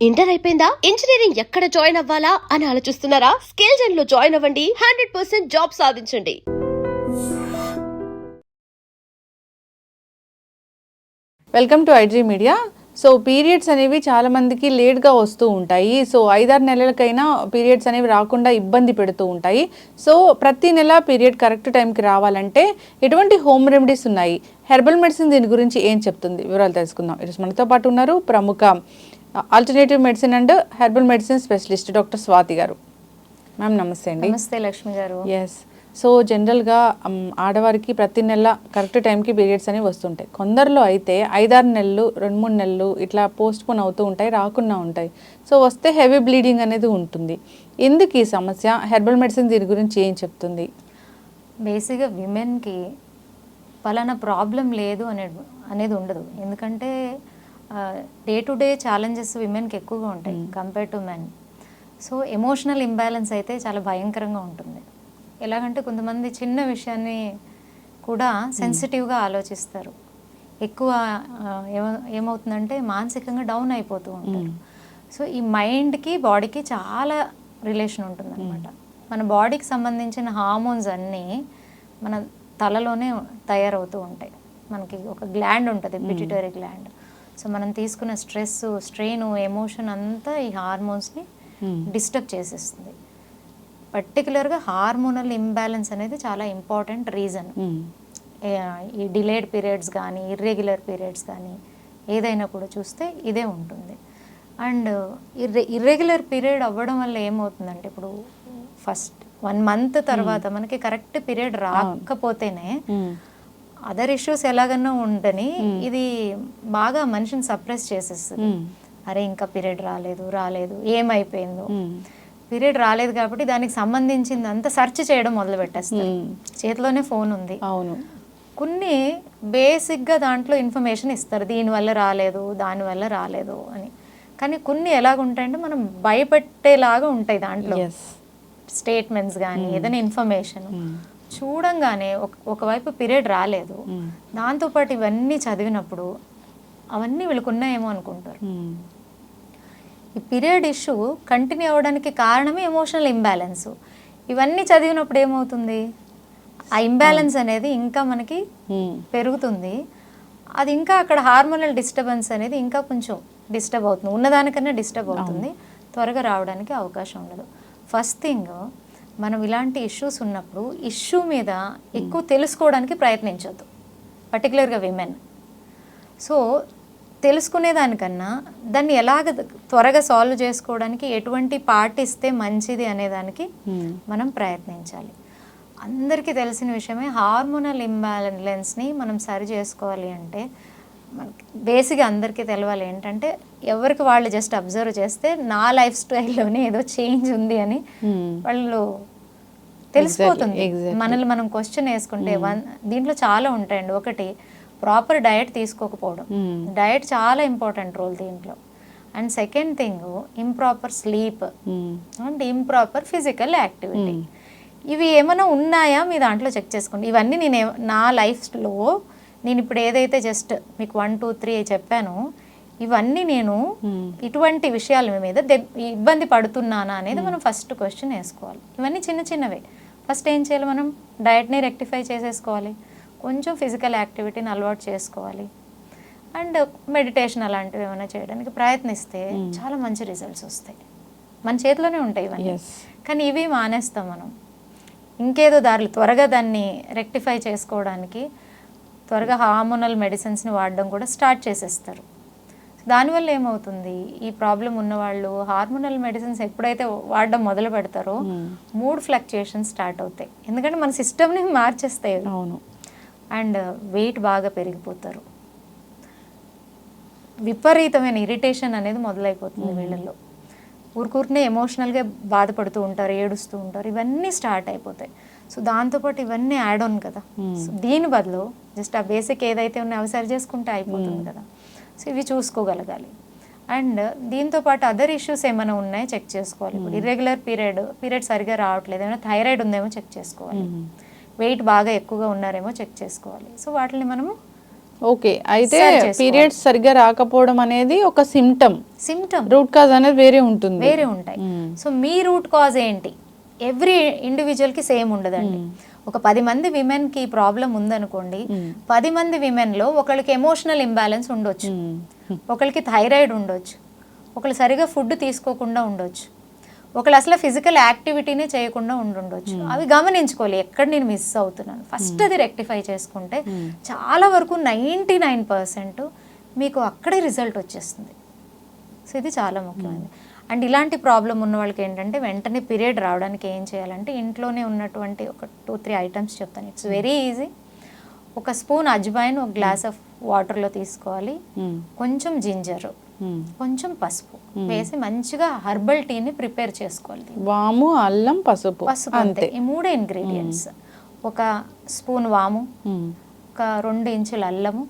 Inter అయిపోయిందా? Engineering ఎక్కడ join అవ్వాలా అని ఆలోచిస్తున్నారా? స్కిల్ జెన్ లో జాయిన్ అవ్వండి. 100% జాబ్ సాధించండి. Welcome to IG media. So periods అనేవి చాలా మందికి లేట్గా వస్తూ ఉంటాయి. సో 5-6 నెలలకైనా పీరియడ్స్ అనేవి రాకుండా ఇబ్బంది పెడుతూ ఉంటాయి. సో ప్రతి నెల పీరియడ్ కరెక్ట్ టైంకి రావాలంటే ఎటువంటి హోమ్ రెమెడీస్ ఉన్నాయి, హెర్బల్ మెడిసిన్ దీని గురించి ఏం చెప్తుంది, వివరాలు తెలుసుకుందాం. ఈరోజు మనతో పాటు ఉన్నారు ప్రముఖ alternative medicine and herbal medicine specialist doctor Swathi గారు. మ్యామ్ నమస్తే అండి. నమస్తే లక్ష్మి గారు. ఎస్, సో జనరల్గా ఆడవారికి ప్రతి నెల కరెక్ట్ టైంకి పీరియడ్స్ అనేవి వస్తుంటాయి. కొందరిలో అయితే 5-6 నెలలు 2-3 నెలలు ఇట్లా పోస్ట్ పోన్ అవుతూ ఉంటాయి, రాకుండా ఉంటాయి. సో వస్తే హెవీ బ్లీడింగ్ అనేది ఉంటుంది. ఎందుకు ఈ సమస్య? హెర్బల్ మెడిసిన్ దీని గురించి ఏం చెప్తుంది? బేసిక్గా విమెన్కి పలానా ప్రాబ్లం లేదు అనేది ఉండదు. ఎందుకంటే డే టు డే ఛాలెంజెస్ విమెన్కి ఎక్కువగా ఉంటాయి compare to men. So emotional imbalance అయితే చాలా భయంకరంగా ఉంటుంది. ఎలాగంటే కొంతమంది చిన్న విషయాన్ని కూడా సెన్సిటివ్గా ఆలోచిస్తారు. ఎక్కువ ఏమవుతుందంటే మానసికంగా డౌన్ అయిపోతూ ఉంటారు. సో ఈ మైండ్కి బాడీకి చాలా రిలేషన్ ఉంటుంది అనమాట. మన బాడీకి సంబంధించిన హార్మోన్స్ అన్నీ మన తలలోనే తయారవుతూ ఉంటాయి. మనకి ఒక గ్లాండ్ ఉంటుంది, పిట్యూటరీ గ్లాండ్. సో మనం తీసుకున్న స్ట్రెస్, స్ట్రెయిన్, ఎమోషన్ అంతా ఈ హార్మోన్స్ని డిస్టర్బ్ చేసేస్తుంది. పర్టికులర్గా హార్మోనల్ ఇంబ్యాలెన్స్ అనేది చాలా ఇంపార్టెంట్ రీజన్. ఈ డిలేడ్ పీరియడ్స్ కానీ ఇర్రెగ్యులర్ పీరియడ్స్ కానీ ఏదైనా కూడా చూస్తే ఇదే ఉంటుంది. అండ్ ఇర్రెగ్యులర్ పీరియడ్ అవ్వడం వల్ల ఏమవుతుందంటే, ఇప్పుడు ఫస్ట్ 1 మంత్ తర్వాత మనకి కరెక్ట్ పీరియడ్ రాకపోతేనే అదర్ ఇష్యూస్ ఎలాగన్నా ఉండని ఇది బాగా మనిషిని సప్రెస్ చేసేస్తుంది. అరే ఇంకా పీరియడ్ రాలేదు ఏమైపోయిందో. పీరియడ్ రాలేదు కాబట్టి దానికి సంబంధించింది అంతా సెర్చ్ చేయడం మొదలు పెట్టేస్తారు. చేతిలోనే ఫోన్ ఉంది. అవును, కొన్ని బేసిక్గా దాంట్లో ఇన్ఫర్మేషన్ ఇస్తారు, దీనివల్ల రాలేదు దానివల్ల రాలేదు అని. కానీ కొన్ని ఎలాగుంటాయంటే మనం భయపెట్టేలాగా ఉంటాయి దాంట్లో స్టేట్మెంట్స్ కానీ ఏదైనా ఇన్ఫర్మేషన్. చూడంగానే ఒకవైపు పీరియడ్ రాలేదు, దాంతోపాటు ఇవన్నీ చదివినప్పుడు అవన్నీ వీళ్ళకు ఉన్నాయేమో అనుకుంటారు. ఈ పీరియడ్ ఇష్యూ కంటిన్యూ అవ్వడానికి కారణమే ఎమోషనల్ ఇంబ్యాలెన్స్. ఇవన్నీ చదివినప్పుడు ఏమవుతుంది, ఆ ఇంబ్యాలెన్స్ అనేది ఇంకా మనకి పెరుగుతుంది. అది ఇంకా అక్కడ హార్మోనల్ డిస్టర్బెన్స్ అనేది ఇంకా కొంచెం డిస్టర్బ్ అవుతుంది, ఉన్నదానికన్నా డిస్టర్బ్ అవుతుంది. త్వరగా రావడానికి అవకాశం ఉండదు. ఫస్ట్ థింగ్, మనం ఇలాంటి ఇష్యూస్ ఉన్నప్పుడు ఇష్యూ మీద ఎక్కువ తెలుసుకోవడానికి ప్రయత్నించొద్దు, పర్టికులర్గా విమెన్. సో తెలుసుకునేదానికన్నా దాన్ని ఎలాగ త్వరగా సాల్వ్ చేసుకోవడానికి ఎటువంటి పాటిస్తే మంచిది అనేదానికి మనం ప్రయత్నించాలి. అందరికీ తెలిసిన విషయమే, హార్మోనల్ ఇంబ్యాలెన్స్ని మనం సరి చేసుకోవాలి అంటే మనకి బేసిక్గా అందరికీ తెలవాలి ఏంటంటే, ఎవరికి వాళ్ళు జస్ట్ అబ్జర్వ్ చేస్తే నా లైఫ్ స్టైల్లోనే ఏదో చేంజ్ ఉంది అని వాళ్ళు తెలిసిపోతుంది. మనల్ని మనం క్వశ్చన్ వేసుకుంటే దీంట్లో చాలా ఉంటాయండి. ఒకటి, ప్రాపర్ డయట్ తీసుకోకపోవడం. డయట్ చాలా ఇంపార్టెంట్ రోల్ దీంట్లో. And second thing, improper sleep and improper physical activity. ఇవి ఏమైనా ఉన్నాయా మీ దాంట్లో చెక్ చేసుకోండి. ఇవన్నీ నా లైఫ్లో నేను ఇప్పుడు ఏదైతే జస్ట్ మీకు 1, 2, 3 చెప్పానో, ఇవన్నీ నేను ఇటువంటి విషయాల మీద ఇబ్బంది పడుతున్నానా అనేది మనం ఫస్ట్ క్వశ్చన్ వేసుకోవాలి. ఇవన్నీ చిన్న చిన్నవే. ఫస్ట్ ఏం చేయాలి, మనం డయట్ని రెక్టిఫై చేసేసుకోవాలి, కొంచెం ఫిజికల్ యాక్టివిటీని అలవాటు చేసుకోవాలి, అండ్ మెడిటేషన్ అలాంటివి ఏమైనా చేయడానికి ప్రయత్నిస్తే చాలా మంచి రిజల్ట్స్ వస్తాయి. మన చేతిలోనే ఉంటాయి ఇవన్నీ. కానీ ఇవి మానేస్తాం మనం, ఇంకేదో దారులు త్వరగా దాన్ని రెక్టిఫై చేసుకోవడానికి త్వరగా హార్మోనల్ మెడిసిన్స్ని వాడడం కూడా స్టార్ట్ చేసేస్తారు. దానివల్ల ఏమవుతుంది, ఈ ప్రాబ్లం ఉన్నవాళ్ళు హార్మోనల్ మెడిసిన్స్ ఎప్పుడైతే వాడడం మొదలు పెడతారో మూడ్ ఫ్లక్చుయేషన్స్ స్టార్ట్ అవుతాయి. ఎందుకంటే మన సిస్టమ్ని మార్చేస్తాయి. అవును. అండ్ వెయిట్ బాగా పెరిగిపోతారు, విపరీతమైన ఇరిటేషన్ అనేది మొదలైపోతుంది వీళ్ళల్లో. ఊరికూరినే ఎమోషనల్గా బాధపడుతూ ఉంటారు, ఏడుస్తూ ఉంటారు, ఇవన్నీ స్టార్ట్ అయిపోతాయి. సో దాంతోపాటు ఇవన్నీ యాడ్ ఆన్ కదా. సో దీని బదులు జస్ట్ ఆ బేసిక్ ఏదైతే ఉన్నాయో అవి సరి చేసుకుంటే అయిపోతుంది కదా. సో ఇవి చూసుకోగలగాలి. అండ్ దీంతోపాటు అదర్ ఇష్యూస్ ఏమైనా ఉన్నాయో చెక్ చేసుకోవాలి. ఇప్పుడు ఇర్రెగ్యులర్ పీరియడ్ సరిగా రావట్లేదు, ఏమైనా థైరాయిడ్ ఉందేమో చెక్ చేసుకోవాలి, వెయిట్ బాగా ఎక్కువగా ఉన్నారేమో చెక్ చేసుకోవాలి. సో వాటిని మనము ఓకే, అయితే పీరియడ్స్ సరిగ్గా రాకపోవడం అనేది ఒక సిమ్టమ్, రూట్ కాజ్ అనేది వేరే ఉంటుంది. వేరే ఉంటాయి. సో మీ రూట్ కాజ్ ఏంటి, ఎవ్రీ ఇండివిజువల్కి సేమ్ ఉండదండి. ఒక 10 మంది విమెన్కి ప్రాబ్లం ఉందనుకోండి, 10 మంది విమెన్లో ఒకరికి ఎమోషనల్ ఇంబ్యాలెన్స్ ఉండొచ్చు, ఒకరికి థైరాయిడ్ ఉండొచ్చు, ఒకళ్ళు సరిగా ఫుడ్ తీసుకోకుండా ఉండొచ్చు, ఒకళ్ళు అసలు ఫిజికల్ యాక్టివిటీనే చేయకుండా ఉండొచ్చు. అవి గమనించుకోవాలి, ఎక్కడ నేను మిస్ అవుతున్నాను. ఫస్ట్ అది రెక్టిఫై చేసుకుంటే చాలా వరకు 99% మీకు అక్కడే రిజల్ట్ వచ్చేస్తుంది. సో ఇది చాలా ముఖ్యమైనది. అండ్ ఇలాంటి ప్రాబ్లం ఉన్న వాళ్ళకి ఏంటంటే వెంటనే పీరియడ్ రావడానికి ఏం చేయాలంటే ఇంట్లోనే ఉన్నటువంటి ఒక 2-3 ఐటమ్స్ చెప్తాను. It's very easy. ఒక స్పూన్ అజ్వైన్ ఒక గ్లాస్ ఆఫ్ వాటర్లో తీసుకోవాలి, కొంచెం జింజర్, కొంచెం పసుపు వేసి మంచిగా హర్బల్ టీని ప్రిపేర్ చేసుకోవాలి. వాము, అల్లం, పసుపు అంతే, ఈ 3 ఇంగ్రీడియంట్స్. ఒక స్పూన్ వాము, ఒక 2 ఇంచుల అల్లము,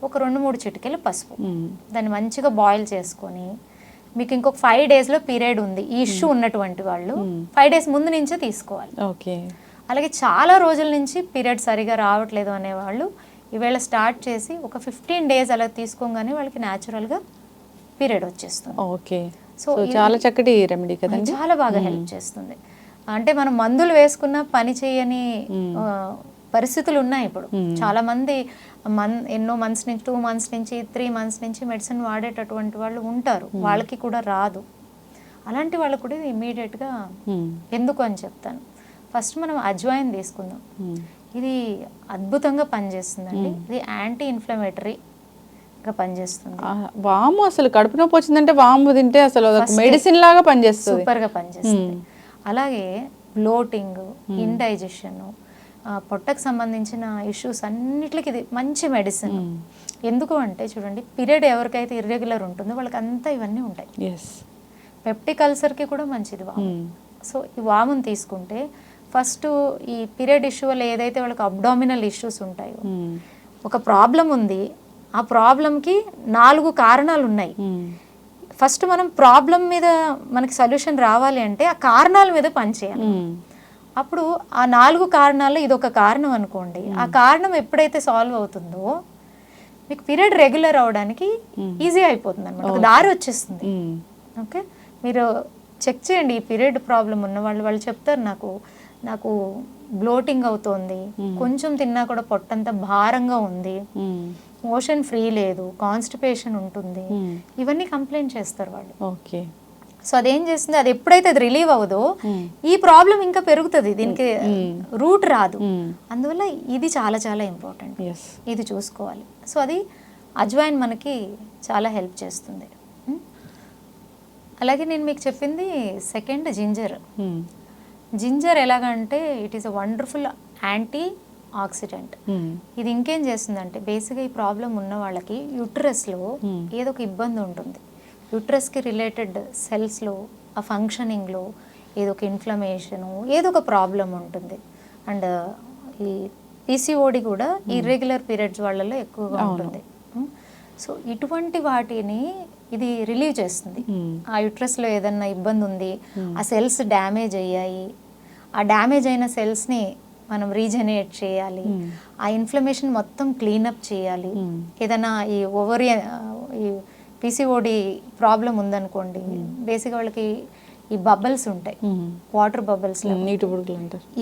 ఒక 2-3 చిటికెలు పసుపు. దాన్ని మంచిగా బాయిల్ చేసుకొని మీకు ఇంకొక 5 డేస్లో పీరియడ్ ఉంది ఈ ఇష్యూ ఉన్నటువంటి వాళ్ళు 5 డేస్ ముందు నుంచే తీసుకోవాలి. ఓకే. అలాగే చాలా రోజుల నుంచి పీరియడ్ సరిగా రావట్లేదు అనేవాళ్ళు ఈవేళ స్టార్ట్ చేసి ఒక 15 డేస్ అలా తీసుకోగానే వాళ్ళకి న్యాచురల్గా పీరియడ్ వచ్చేస్తుంది. ఓకే. సో చాలా చక్కటి రెమెడీ కదండి, చాలా బాగా హెల్ప్ చేస్తుంది. అంటే మనం మందులు వేసుకున్న పని చేయని పరిస్థితులు ఉన్నాయి ఇప్పుడు. చాలా మంది ఎన్నో మంత్స్ నుంచి 2 మంత్స్ నుంచి 3 మంత్స్ నుంచి మెడిసిన్ వాడేటటువంటి వాళ్ళు ఉంటారు, వాళ్ళకి కూడా రాదు. అలాంటి వాళ్ళు కూడా ఇమీడియట్గా ఎందుకు అని చెప్తాను. ఫస్ట్ మనం అజ్వైన్ తీసుకుందాం. ఇది అద్భుతంగా పనిచేస్తుందండి. ఇది యాంటీ ఇన్ఫ్లమేటరీగా పనిచేస్తుంది. వాము అసలు కడుపు నొప్పి వచ్చిందంటే వాము తింటే అసలు మెడిసిన్ లాగా పనిచేస్తుంది, సూపర్గా పనిచేస్తుంది. అలాగే బ్లోటింగ్, ఇండైజెషన్, పొట్టకు సంబంధించిన ఇష్యూస్ అన్నిటికి ఇది మంచి మెడిసిన్. ఎందుకు అంటే చూడండి, పీరియడ్ ఎవరికైతే ఇర్రెగ్యులర్ ఉంటుందో వాళ్ళకి అంతా ఇవన్నీ ఉంటాయి. పెప్టిక్ అల్సర్కి కూడా మంచిది వాము. సో ఈ వామును తీసుకుంటే ఫస్ట్ ఈ పీరియడ్ ఇష్యూ వల్ల ఏదైతే వాళ్ళకి అబ్డామినల్ ఇష్యూస్ ఉంటాయో, ఒక ప్రాబ్లం ఉంది, ఆ ప్రాబ్లంకి 4 కారణాలు ఉన్నాయి. ఫస్ట్ మనం ప్రాబ్లం మీద మనకి సొల్యూషన్ రావాలి అంటే ఆ కారణాల మీద పనిచేయాలి. అప్పుడు ఆ 4 కారణాల్లో ఇదొక కారణం అనుకోండి, ఆ కారణం ఎప్పుడైతే సాల్వ్ అవుతుందో మీకు పీరియడ్ రెగ్యులర్ అవడానికి ఈజీ అయిపోతుంది అనమాట, ఒక దారి వచ్చేస్తుంది. ఓకే, మీరు చెక్ చేయండి. ఈ పీరియడ్ ప్రాబ్లం ఉన్న వాళ్ళు చెప్తారు, నాకు బ్లోటింగ్ అవుతోంది, కొంచెం తిన్నా కూడా పొట్టంతా భారంగా ఉంది, మోషన్ ఫ్రీ లేదు, కాన్స్టిపేషన్ ఉంటుంది, ఇవన్నీ కంప్లైంట్ చేస్తారు వాళ్ళు. ఓకే. సో అదేం చేస్తుంది, అది ఎప్పుడైతే అది రిలీవ్ అవ్వదో ఈ ప్రాబ్లం ఇంకా పెరుగుతుంది, దీనికి రూట్ రాదు. అందువల్ల ఇది చాలా చాలా ఇంపార్టెంట్, ఇది చూసుకోవాలి. సో అది అజ్వైన్ మనకి చాలా హెల్ప్ చేస్తుంది. అలాగే నేను మీకు చెప్పింది సెకండ్ జింజర్ ఎలాగంటే it is a wonderful anti oxidant. ఇది ఇంకేం చేస్తుందంటే బేసిక్గా ఈ ప్రాబ్లం ఉన్న వాళ్ళకి యూట్రస్లో ఏదో ఒక ఇబ్బంది ఉంటుంది, యూట్రస్కి రిలేటెడ్ సెల్స్లో ఆ ఫంక్షనింగ్లో ఏదో ఒక ఇన్ఫ్లమేషను ఏదో ఒక ప్రాబ్లం ఉంటుంది. అండ్ ఈ పీసీఓడి కూడా ఇర్రెగ్యులర్ పీరియడ్స్ వాళ్ళలో ఎక్కువగా ఉంటుంది. సో ఇటువంటి వాటిని ఇది రిలీవ్ చేస్తుంది. ఆ యూట్రస్లో ఏదన్నా ఇబ్బంది ఉంది, ఆ సెల్స్ డ్యామేజ్ అయ్యాయి, ఆ డ్యామేజ్ అయిన సెల్స్ని మనం రీజనరేట్ చేయాలి, ఆ ఇన్ఫ్లమేషన్ మొత్తం క్లీనప్ చేయాలి. ఏదైనా ఈ ఓవరియన్ ఈ పీసీఓడి ప్రాబ్లం ఉందనుకోండి, బేసిక్గా వాళ్ళకి ఈ బబుల్స్ ఉంటాయి, వాటర్ బబుల్స్,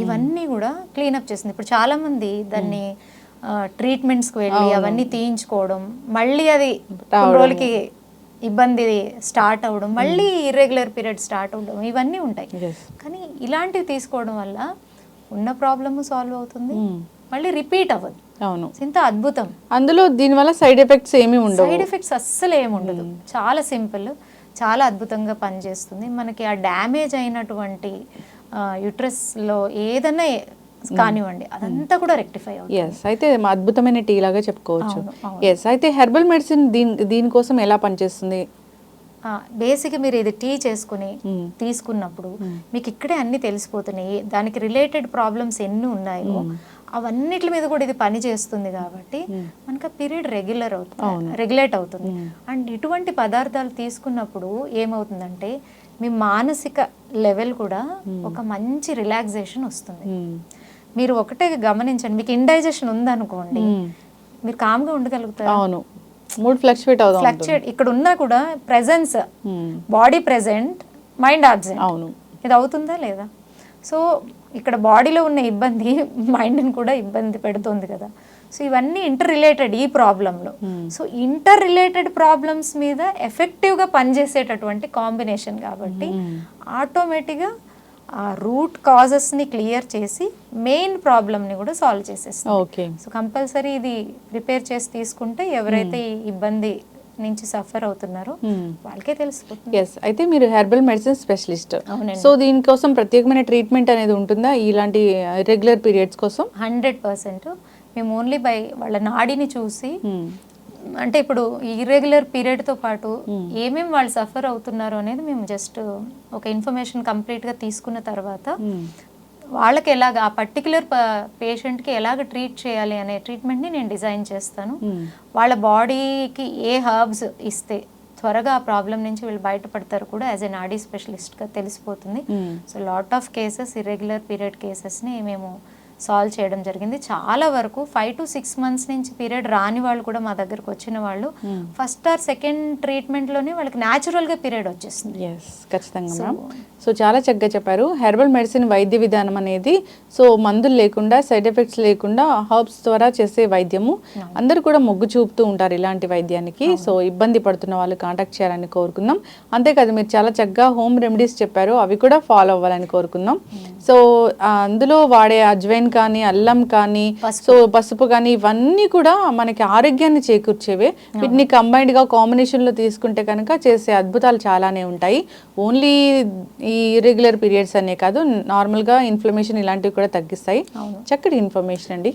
ఇవన్నీ కూడా క్లీనప్ చేస్తుంది. ఇప్పుడు చాలామంది దాన్ని ట్రీట్మెంట్స్కి వెళ్ళి అవన్నీ తీయించుకోవడం, మళ్ళీ అది కొన్ని రోజులకి ఇబ్బంది స్టార్ట్ అవ్వడం, మళ్ళీ ఇర్రెగ్యులర్ పీరియడ్ స్టార్ట్ అవ్వడం, ఇవన్నీ ఉంటాయి. కానీ ఇలాంటివి తీసుకోవడం వల్ల ఉన్న ప్రాబ్లమ్ సాల్వ్ అవుతుంది, మళ్ళీ రిపీట్ అవ్వదు. అవును, ఇంత అద్భుతం. అందులో దీనివల్ల సైడ్ ఎఫెక్ట్స్ ఏమి ఉండవు, సైడ్ ఎఫెక్ట్స్ అస్సలు ఏమి ఉండదు. చాలా సింపుల్, చాలా అద్భుతంగా పనిచేస్తుంది. మనకి ఆ డ్యామేజ్ అయినటువంటి యూట్రస్లో ఏదైనా కానివ్వండి అదంతా కూడా రెక్టిఫై అవుతుంది. అయితే అద్భుతమైన టీ లాగా చెప్పుకోవచ్చు. అయితే హెర్బల్ మెడిసిన్ దీనికోసం ఎలా పనిచేస్తుంది? బేసిక్గా మీరు ఇది టీ చేసుకుని తీసుకున్నప్పుడు మీకు ఇక్కడే అన్ని తెలిసిపోతున్నాయి, దానికి రిలేటెడ్ ప్రాబ్లమ్స్ ఎన్ని ఉన్నాయో అవన్నిటి మీద కూడా ఇది పని చేస్తుంది. కాబట్టి మనకు పీరియడ్ రెగ్యులేట్ అవుతుంది. అండ్ ఇటువంటి పదార్థాలు తీసుకున్నప్పుడు ఏమవుతుందంటే మీ మానసిక లెవెల్ కూడా ఒక మంచి రిలాక్సేషన్ వస్తుంది. మీరు ఒకటే గమనించండి, మీకు ఇండైజెషన్ ఉందనుకోండి, మీరు కామ్గా ఉండగలుగుతారు. అవును, మూడ్ ఫ్లక్చువేట్ అవుతుంది. ఫ్లక్చువేట్ ఇక్కడ ఉన్నా కూడా presence, body present, mind absent. అవును, ఇది అవుతుందా లేదా? సో ఇక్కడ బాడీలో ఉన్న ఇబ్బంది మైండ్ని కూడా ఇబ్బంది పెడుతుంది కదా. సో ఇవన్నీ ఇంటర్ రిలేటెడ్ ఈ ప్రాబ్లంలో. సో ఇంటర్ రిలేటెడ్ ప్రాబ్లమ్స్ మీద ఎఫెక్టివ్గా పనిచేసేటటువంటి కాంబినేషన్ కాబట్టి ఆటోమేటిక్గా ఆ రూట్ కాజెస్ని క్లియర్ చేసి మెయిన్ ప్రాబ్లమ్ని కూడా సాల్వ్ చేసేస్తాం. ఓకే. సో కంపల్సరీ ఇది ప్రిపేర్ చేసి తీసుకుంటే ఎవరైతే ఈ ఇబ్బంది నుంచి సఫర్ అవుతున్నారో వాళ్ళకే తెలిసిపోతుంది. ఎస్, అయితే మీరు హెర్బల్ మెడిసిన్ స్పెషలిస్ట్. అవునండి. సో దీనికోసం ప్రత్యేకమైన ట్రీట్మెంట్ అనేది ఉంటుందా ఇలాంటి రెగ్యులర్ పీరియడ్స్ కోసం? 100% మేము ఓన్లీ బై వాళ్ళ నాడిని చూసి, అంటే ఇప్పుడు ఇర్రెగ్యులర్ పీరియడ్తో పాటు ఏమేమి వాళ్ళు సఫర్ అవుతున్నారో అనేది మేము జస్ట్ ఒక ఇన్ఫర్మేషన్ కంప్లీట్గా తీసుకున్న తర్వాత వాళ్ళకి ఎలాగ ఆ పర్టికులర్ పేషెంట్కి ఎలాగ ట్రీట్ చేయాలి అనే ట్రీట్మెంట్ని నేను డిజైన్ చేస్తాను. వాళ్ళ బాడీకి ఏ హర్బ్స్ ఇస్తే త్వరగా ఆ ప్రాబ్లం నుంచి వీళ్ళు బయటపడతారు కూడా యాజ్ ఎ నాడీ స్పెషలిస్ట్గా తెలిసిపోతుంది. So lot of cases irregular period కేసెస్ని మేము సాల్వ్ చేయడం జరిగింది. చాలా వరకు 5 to 6 months నుంచి పీరియడ్ రాని వాళ్ళు కూడా మా దగ్గరకు వచ్చిన వాళ్ళు ఫస్ట్ ఆర్ సెకండ్ ట్రీట్మెంట్లోనే వాళ్ళకి న్యాచురల్గా పీరియడ్ వచ్చేస్తుంది. ఎస్, ఖచ్చితంగా మ్యామ్. సో చాలా చక్కగా చెప్పారు. హెర్బల్ మెడిసిన్ వైద్య విధానం అనేది సో మందులు లేకుండా, సైడ్ ఎఫెక్ట్స్ లేకుండా హర్బ్స్ ద్వారా చేసే వైద్యము. అందరూ కూడా మొగ్గు చూపుతూ ఉంటారు ఇలాంటి వైద్యానికి. సో ఇబ్బంది పడుతున్న వాళ్ళు కాంటాక్ట్ చేయాలని కోరుకుందాం. అంతేకాదు మీరు చాలా చక్కగా హోమ్ రెమెడీస్ చెప్పారు, అవి కూడా ఫాలో అవ్వాలని కోరుకుందాం. సో అందులో వాడే అజ్వైన్ కానీ, అల్లం కానీ, సో పసుపు కానీ, ఇవన్నీ కూడా మనకి ఆరోగ్యాన్ని చేకూర్చేవే. వీటిని కంబైన్డ్గా కాంబినేషన్లో తీసుకుంటే కనుక చేసే అద్భుతాలు చాలానే ఉంటాయి. ఓన్లీ ఈ ఇర్రెగ్యులర్ పీరియడ్స్ అనే కాదు, నార్మల్గా ఇన్ఫ్లమేషన్ ఇలాంటివి కూడా తగ్గిస్తాయి. చక్కటి ఇన్ఫర్మేషన్ అండి,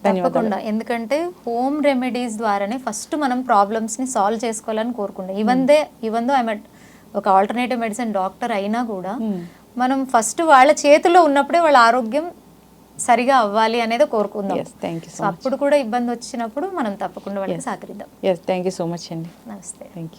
తప్పకుండా. ఎందుకంటే హోమ్ రెమెడీస్ ద్వారానే ఫస్ట్ మనం ప్రాబ్లమ్స్ని సాల్వ్ చేసుకోవాలని కోరుకుంటాం. ఈవెన్ దో ఐఎమ్ ఒక ఆల్టర్నేటివ్ మెడిసిన్ డాక్టర్ అయినా కూడా మనం ఫస్ట్ వాళ్ళ చేతిలో ఉన్నప్పుడే వాళ్ళ ఆరోగ్యం సరిగా అవ్వాలి అనేది కోరుకుందాం. సో అప్పుడు కూడా ఇబ్బంది వచ్చినప్పుడు మనం తప్పకుండా వాళ్ళకి సహకరిద్దాం. థ్యాంక్ యూ సో మచ్ అండి. నమస్తే. Thank you.